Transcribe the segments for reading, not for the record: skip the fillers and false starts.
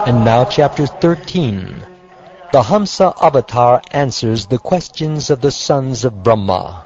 And now chapter 13. The Hamsa-avatara answers the questions of the sons of Brahma.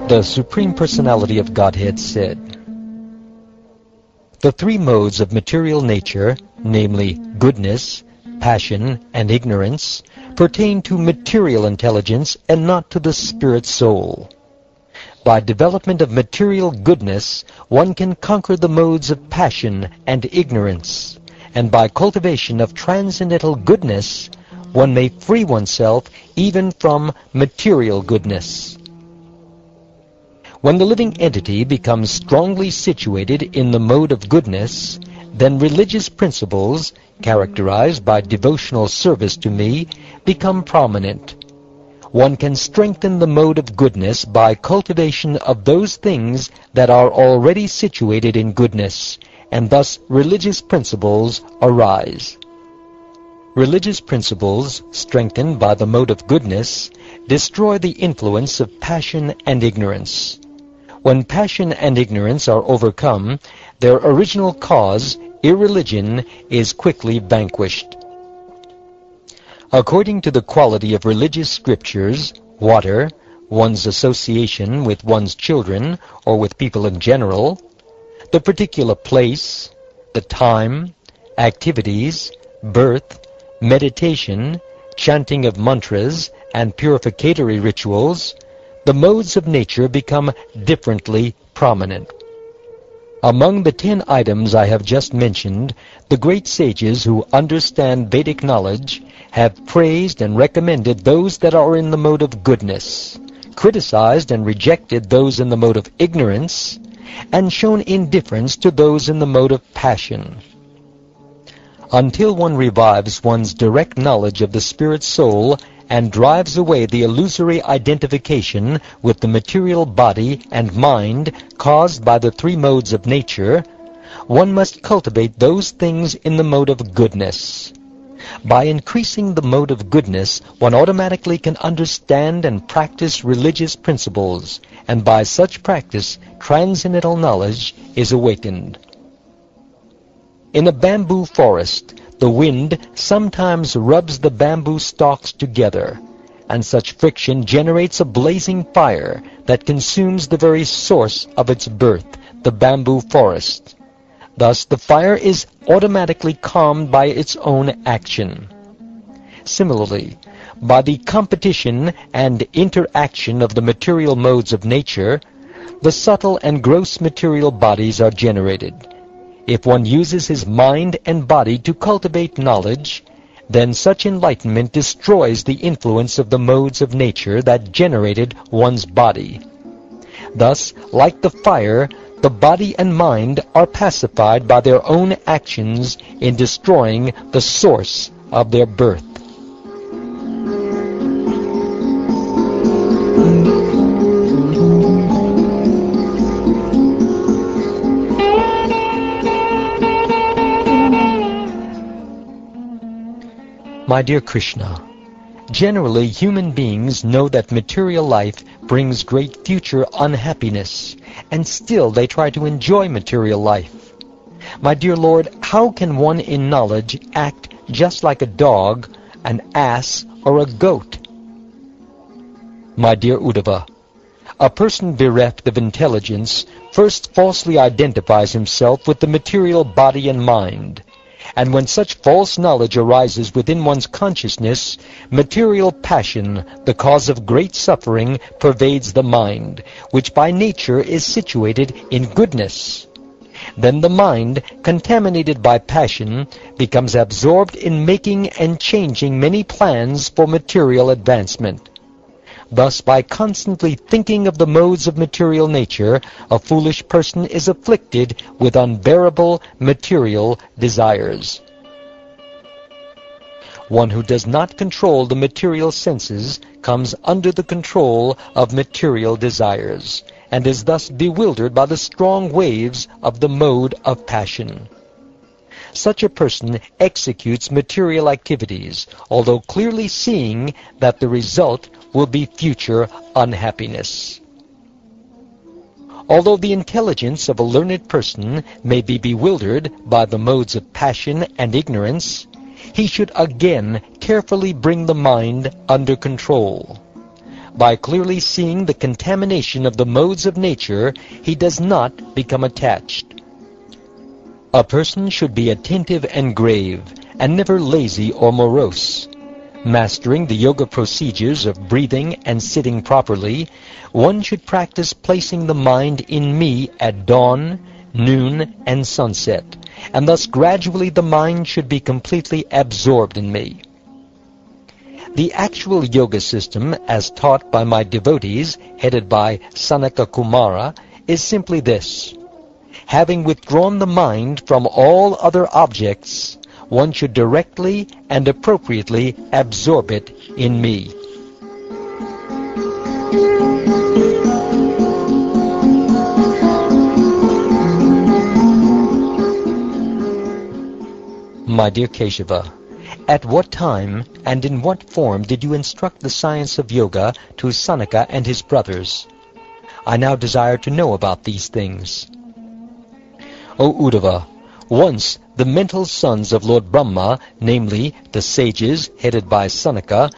The Supreme Personality of Godhead said, "The three modes of material nature, namely goodness, passion, and ignorance, pertain to material intelligence and not to the spirit soul. By development of material goodness, one can conquer the modes of passion and ignorance, and by cultivation of transcendental goodness, one may free oneself even from material goodness. When the living entity becomes strongly situated in the mode of goodness, then religious principles, characterized by devotional service to me, become prominent. One can strengthen the mode of goodness by cultivation of those things that are already situated in goodness, and thus religious principles arise. Religious principles, strengthened by the mode of goodness, destroy the influence of passion and ignorance. When passion and ignorance are overcome, their original cause, irreligion, is quickly vanquished. According to the quality of religious scriptures, water, one's association with one's children or with people in general, the particular place, the time, activities, birth, meditation, chanting of mantras, and purificatory rituals, the modes of nature become differently prominent. Among the 10 items I have just mentioned, the great sages who understand Vedic knowledge have praised and recommended those that are in the mode of goodness, criticized and rejected those in the mode of ignorance, and shown indifference to those in the mode of passion. Until one revives one's direct knowledge of the spirit soul and drives away the illusory identification with the material body and mind caused by the three modes of nature, one must cultivate those things in the mode of goodness. By increasing the mode of goodness, one automatically can understand and practice religious principles, and by such practice, transcendental knowledge is awakened. In a bamboo forest, the wind sometimes rubs the bamboo stalks together, and such friction generates a blazing fire that consumes the very source of its birth, the bamboo forest. Thus the fire is automatically calmed by its own action. Similarly, by the competition and interaction of the material modes of nature, the subtle and gross material bodies are generated. If one uses his mind and body to cultivate knowledge, then such enlightenment destroys the influence of the modes of nature that generated one's body. Thus, like the fire, the body and mind are pacified by their own actions in destroying the source of their birth. My dear Krishna, generally human beings know that material life brings great future unhappiness, and still they try to enjoy material life. My dear Lord, how can one in knowledge act just like a dog, an ass, or a goat? My dear Uddhava, a person bereft of intelligence first falsely identifies himself with the material body and mind, And when such false knowledge arises within one's consciousness, material passion, the cause of great suffering, pervades the mind, which by nature is situated in goodness. Then the mind, contaminated by passion, becomes absorbed in making and changing many plans for material advancement. Thus, by constantly thinking of the modes of material nature, a foolish person is afflicted with unbearable material desires. One who does not control the material senses comes under the control of material desires, and is thus bewildered by the strong waves of the mode of passion. Such a person executes material activities, although clearly seeing that the result will be future unhappiness. Although the intelligence of a learned person may be bewildered by the modes of passion and ignorance, he should again carefully bring the mind under control. By clearly seeing the contamination of the modes of nature, he does not become attached. A person should be attentive and grave, and never lazy or morose. Mastering the yoga procedures of breathing and sitting properly, one should practice placing the mind in me at dawn, noon, and sunset, and thus gradually the mind should be completely absorbed in me. The actual yoga system, as taught by my devotees, headed by Sanaka Kumara, is simply this. Having withdrawn the mind from all other objects, one should directly and appropriately absorb it in me. My dear Keshava, at what time and in what form did you instruct the science of yoga to Sanaka and his brothers? I now desire to know about these things. O Uddhava, once the mental sons of Lord Brahma, namely the sages headed by Sanaka,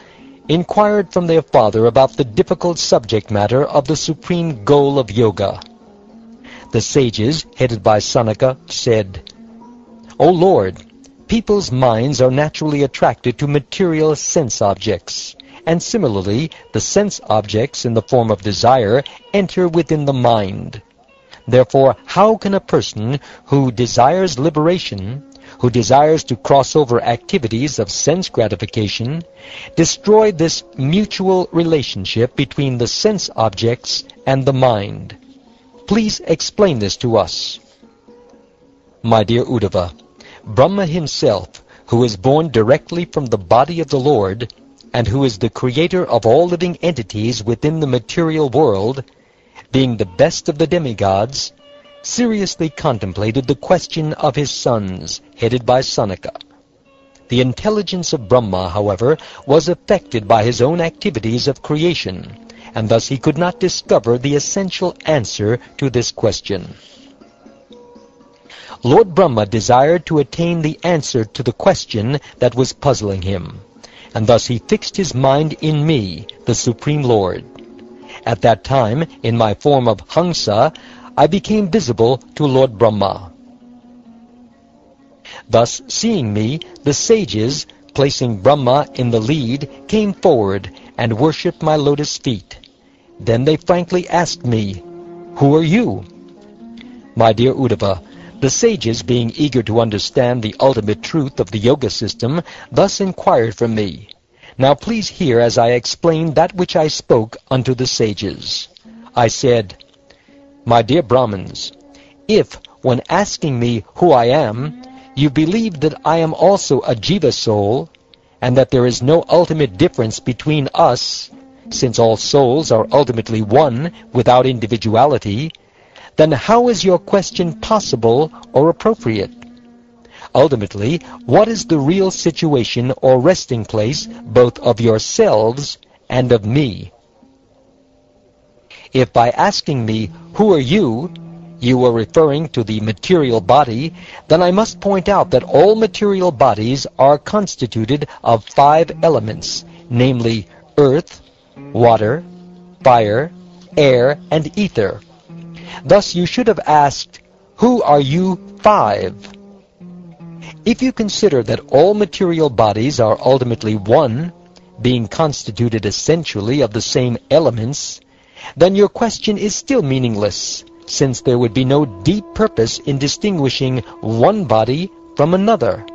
inquired from their father about the difficult subject matter of the supreme goal of yoga. The sages headed by Sanaka said, O Lord, people's minds are naturally attracted to material sense objects, and similarly the sense objects in the form of desire enter within the mind. Therefore, how can a person who desires liberation, who desires to cross over activities of sense gratification, destroy this mutual relationship between the sense objects and the mind? Please explain this to us. My dear Uddhava, Brahma himself, who is born directly from the body of the Lord, and who is the creator of all living entities within the material world, being the best of the demigods, seriously contemplated the question of his sons, headed by Sanaka. The intelligence of Brahma, however, was affected by his own activities of creation, and thus he could not discover the essential answer to this question. Lord Brahma desired to attain the answer to the question that was puzzling him, and thus he fixed his mind in me, the Supreme Lord. At that time, in my form of Hamsa, I became visible to Lord Brahma. Thus, seeing me, the sages, placing Brahma in the lead, came forward and worshipped my lotus feet. Then they frankly asked me, Who are you? My dear Uddhava, the sages, being eager to understand the ultimate truth of the yoga system, thus inquired from me. Now please hear as I explain that which I spoke unto the sages. I said, My dear Brahmins, if, when asking me who I am, you believe that I am also a jiva soul, and that there is no ultimate difference between us, since all souls are ultimately one without individuality, then how is your question possible or appropriate? Ultimately, what is the real situation or resting place both of yourselves and of me? If by asking me, Who are you, you are referring to the material body, then I must point out that all material bodies are constituted of 5 elements, namely earth, water, fire, air, and ether. Thus you should have asked, Who are you 5? If you consider that all material bodies are ultimately one, being constituted essentially of the same elements, then your question is still meaningless, since there would be no deep purpose in distinguishing one body from another.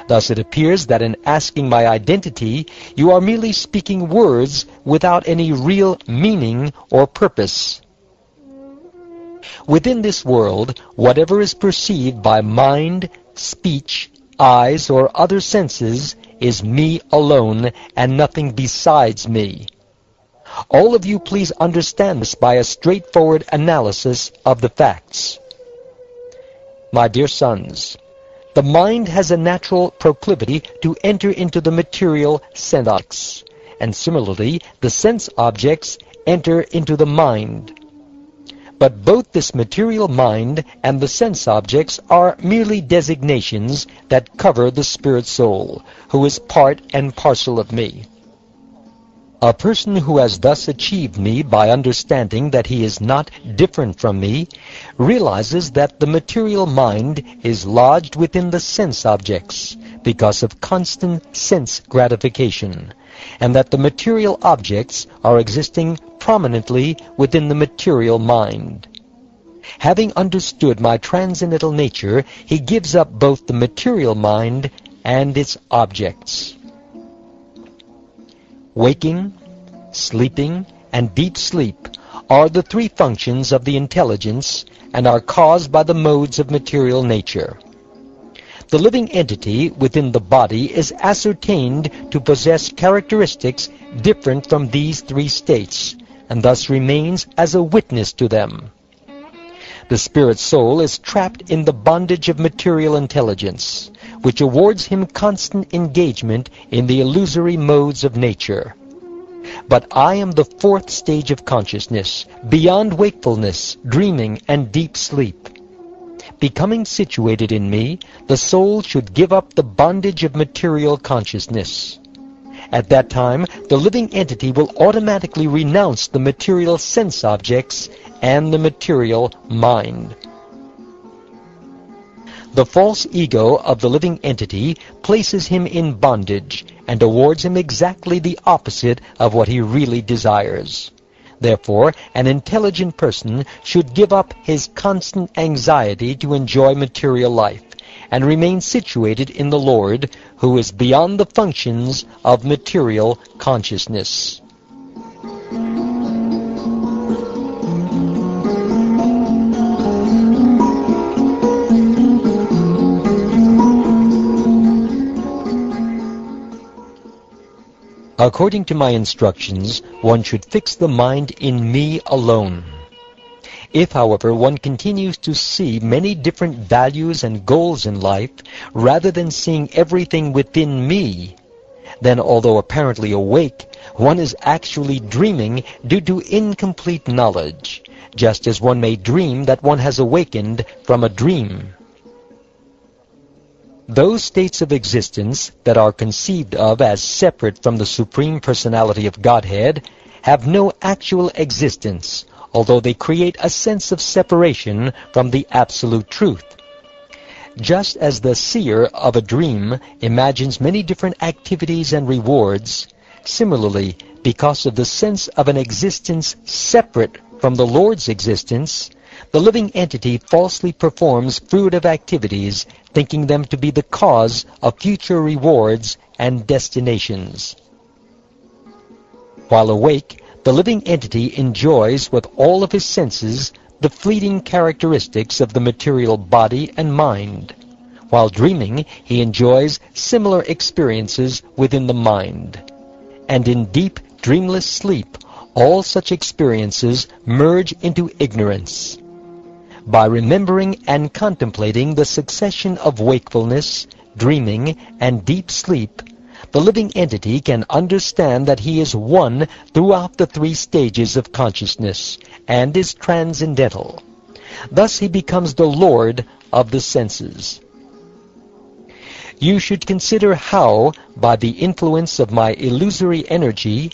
Thus it appears that in asking my identity, you are merely speaking words without any real meaning or purpose. Within this world, whatever is perceived by mind, speech, eyes, or other senses is me alone and nothing besides me. All of you please understand this by a straightforward analysis of the facts. My dear sons, the mind has a natural proclivity to enter into the material sense objects, and similarly the sense objects enter into the mind. But both this material mind and the sense objects are merely designations that cover the spirit soul, who is part and parcel of me. A person who has thus achieved me by understanding that he is not different from me realizes that the material mind is lodged within the sense objects because of constant sense gratification, and that the material objects are existing prominently within the material mind. Having understood my transcendental nature, he gives up both the material mind and its objects. Waking, sleeping, and deep sleep are the three functions of the intelligence and are caused by the modes of material nature. The living entity within the body is ascertained to possess characteristics different from these three states, and thus remains as a witness to them. The spirit soul is trapped in the bondage of material intelligence, which awards him constant engagement in the illusory modes of nature. But I am the fourth stage of consciousness, beyond wakefulness, dreaming, and deep sleep. Becoming situated in me, the soul should give up the bondage of material consciousness. At that time, the living entity will automatically renounce the material sense objects and the material mind. The false ego of the living entity places him in bondage and awards him exactly the opposite of what he really desires. Therefore, an intelligent person should give up his constant anxiety to enjoy material life and remain situated in the Lord, who is beyond the functions of material consciousness. According to my instructions, one should fix the mind in me alone. If, however, one continues to see many different values and goals in life, rather than seeing everything within me, then although apparently awake, one is actually dreaming due to incomplete knowledge, just as one may dream that one has awakened from a dream. Those states of existence that are conceived of as separate from the Supreme Personality of Godhead have no actual existence, although they create a sense of separation from the Absolute Truth. Just as the seer of a dream imagines many different activities and rewards, similarly, because of the sense of an existence separate from the Lord's existence, the living entity falsely performs fruitive activities, thinking them to be the cause of future rewards and destinations. While awake, the living entity enjoys with all of his senses the fleeting characteristics of the material body and mind. While dreaming, he enjoys similar experiences within the mind. And in deep, dreamless sleep, all such experiences merge into ignorance. By remembering and contemplating the succession of wakefulness, dreaming, and deep sleep, the living entity can understand that he is one throughout the three stages of consciousness and is transcendental. Thus he becomes the Lord of the senses. You should consider how, by the influence of my illusory energy,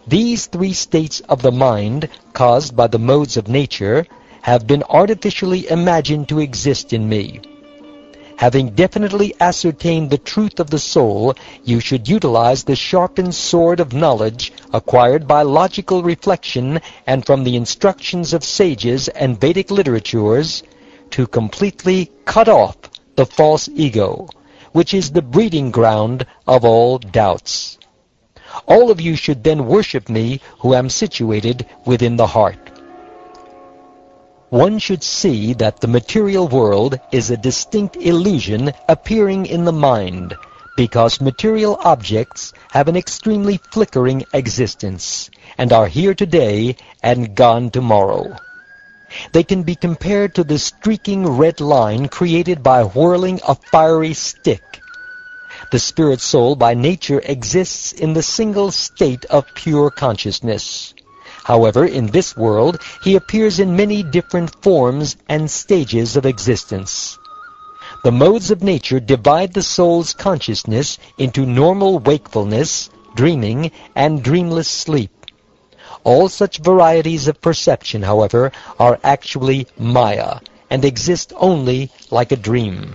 these three states of the mind, caused by the modes of nature, have been artificially imagined to exist in me. Having definitely ascertained the truth of the soul, you should utilize the sharpened sword of knowledge acquired by logical reflection and from the instructions of sages and Vedic literatures to completely cut off the false ego, which is the breeding ground of all doubts. All of you should then worship me who am situated within the heart. One should see that the material world is a distinct illusion appearing in the mind, because material objects have an extremely flickering existence, and are here today and gone tomorrow. They can be compared to the streaking red line created by whirling a fiery stick. The spirit soul by nature exists in the single state of pure consciousness. However, in this world, he appears in many different forms and stages of existence. The modes of nature divide the soul's consciousness into normal wakefulness, dreaming, and dreamless sleep. All such varieties of perception, however, are actually Maya, and exist only like a dream.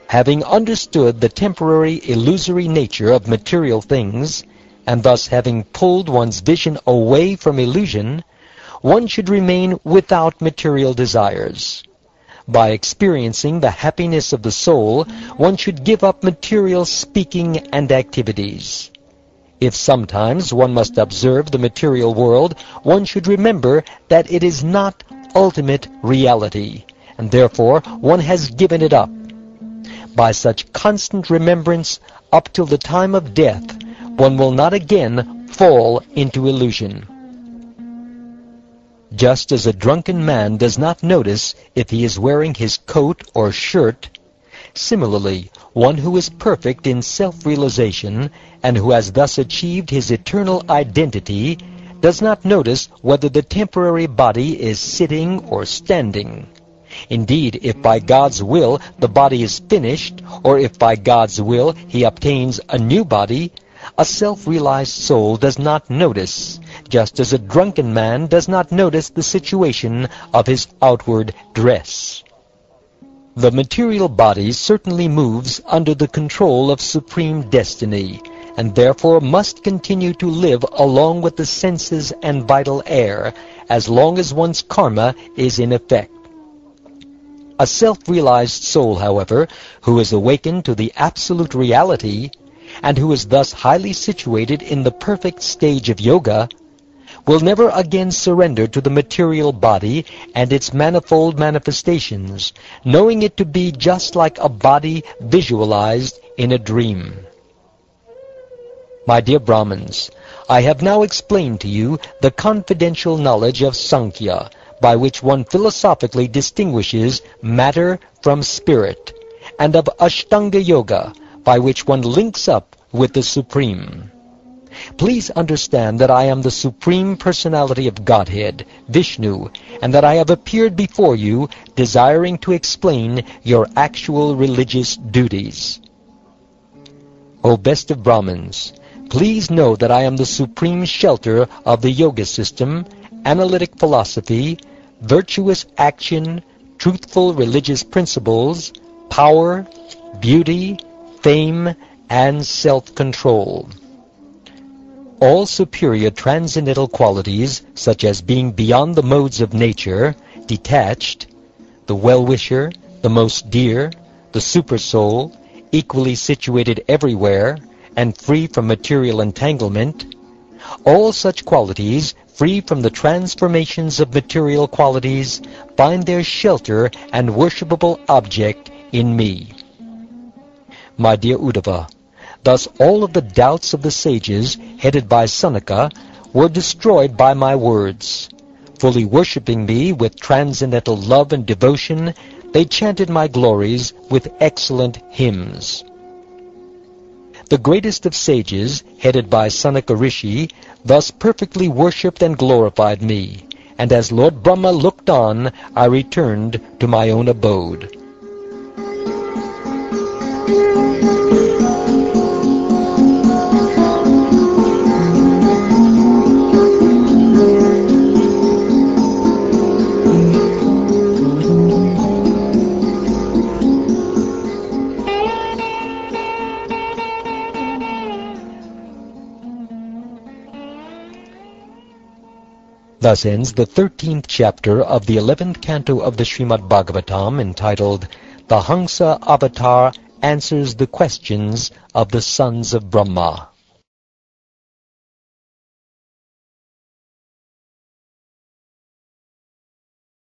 Having understood the temporary illusory nature of material things, and thus having pulled one's vision away from illusion, one should remain without material desires. By experiencing the happiness of the soul, one should give up material speaking and activities. If sometimes one must observe the material world, one should remember that it is not ultimate reality, and therefore one has given it up. By such constant remembrance up till the time of death, one will not again fall into illusion. Just as a drunken man does not notice if he is wearing his coat or shirt, similarly, one who is perfect in self-realization and who has thus achieved his eternal identity does not notice whether the temporary body is sitting or standing. Indeed, if by God's will the body is finished, or if by God's will he obtains a new body, a self-realized soul does not notice, just as a drunken man does not notice the situation of his outward dress. The material body certainly moves under the control of supreme destiny, and therefore must continue to live along with the senses and vital air, as long as one's karma is in effect. A self-realized soul, however, who is awakened to the absolute reality, and who is thus highly situated in the perfect stage of yoga, will never again surrender to the material body and its manifold manifestations, knowing it to be just like a body visualized in a dream. My dear Brahmins, I have now explained to you the confidential knowledge of Sankhya, by which one philosophically distinguishes matter from spirit, and of Ashtanga Yoga, by which one links up with the Supreme. Please understand that I am the Supreme Personality of Godhead, Vishnu, and that I have appeared before you desiring to explain your actual religious duties. O best of Brahmins, please know that I am the supreme shelter of the yoga system, analytic philosophy, virtuous action, truthful religious principles, power, beauty, fame, and self-control. All superior transcendental qualities, such as being beyond the modes of nature, detached, the well-wisher, the most dear, the super-soul, equally situated everywhere, and free from material entanglement, all such qualities, free from the transformations of material qualities, find their shelter and worshipable object in me. My dear Uddhava, thus all of the doubts of the sages, headed by Sanaka, were destroyed by my words. Fully worshipping me with transcendental love and devotion, they chanted my glories with excellent hymns. The greatest of sages, headed by Sanaka Rishi, thus perfectly worshipped and glorified me, and as Lord Brahma looked on, I returned to my own abode. Thus ends the 13th chapter of the 11th canto of the Srimad Bhagavatam, entitled The Hamsa-avatara Answers the Questions of the Sons of Brahma.